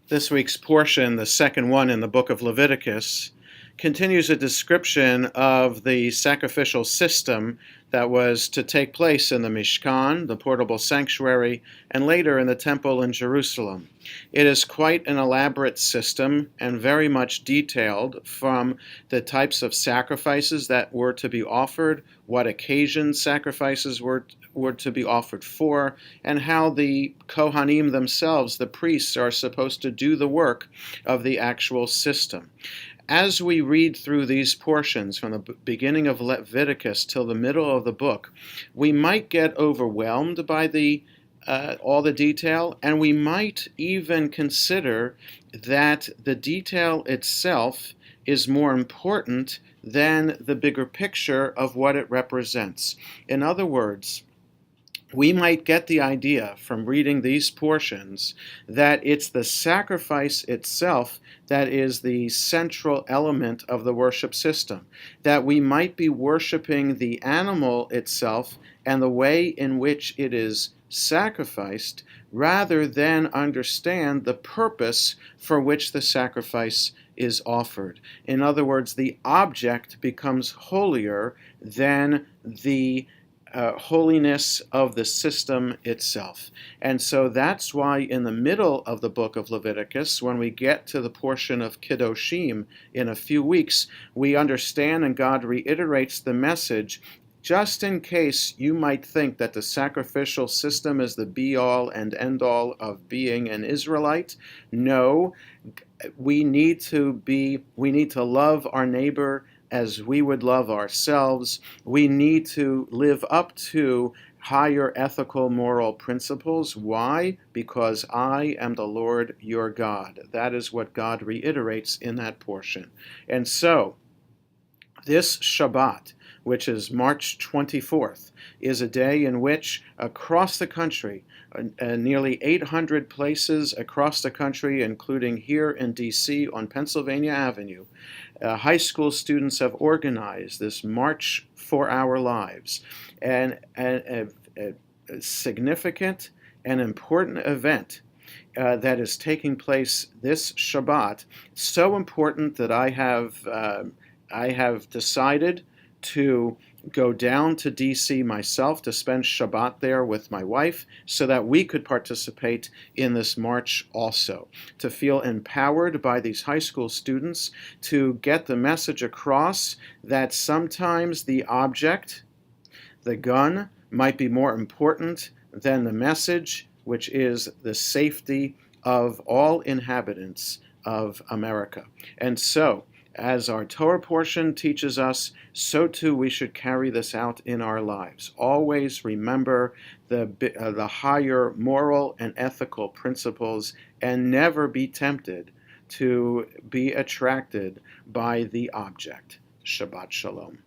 This week's portion, the second one in the book of Leviticus, continues a description of the sacrificial system that was to take place in the Mishkan, the portable sanctuary, and later in the temple in Jerusalem. It is quite an elaborate system and very much detailed, from the types of sacrifices that were to be offered, what occasions sacrifices were to be offered for, and how the Kohanim themselves, the priests, are supposed to do the work of the actual system. As we read through these portions from the beginning of Leviticus till the middle of the book, we might get overwhelmed by all the detail, and we might even consider that the detail itself is more important than the bigger picture of what it represents. In other words, we might get the idea from reading these portions that it's the sacrifice itself that is the central element of the worship system, that we might be worshiping the animal itself and the way in which it is sacrificed, rather than understand the purpose for which the sacrifice is offered. In other words, the object becomes holier than the holiness of the system itself. And so that's why in the middle of the book of Leviticus, when we get to the portion of Kiddushim in a few weeks, we understand and God reiterates the message, just in case you might think that the sacrificial system is the be-all and end-all of being an Israelite. No, we need to love our neighbor as we would love ourselves. We need to live up to higher ethical, moral principles. Why? Because I am the Lord your God. That is what God reiterates in that portion. And so, this Shabbat, which is March 24th, is a day in which across the country, nearly 800 places across the country, including here in D.C. on Pennsylvania Avenue, high school students have organized this March for Our Lives, and a significant and important event that is taking place this Shabbat. So important that I have decided to go down to D.C. myself to spend Shabbat there with my wife so that we could participate in this march also, to feel empowered by these high school students to get the message across that sometimes the object, the gun, might be more important than the message, which is the safety of all inhabitants of America. And so, as our Torah portion teaches us, so too we should carry this out in our lives. Always remember the higher moral and ethical principles, and never be tempted to be attracted by the object. Shabbat Shalom.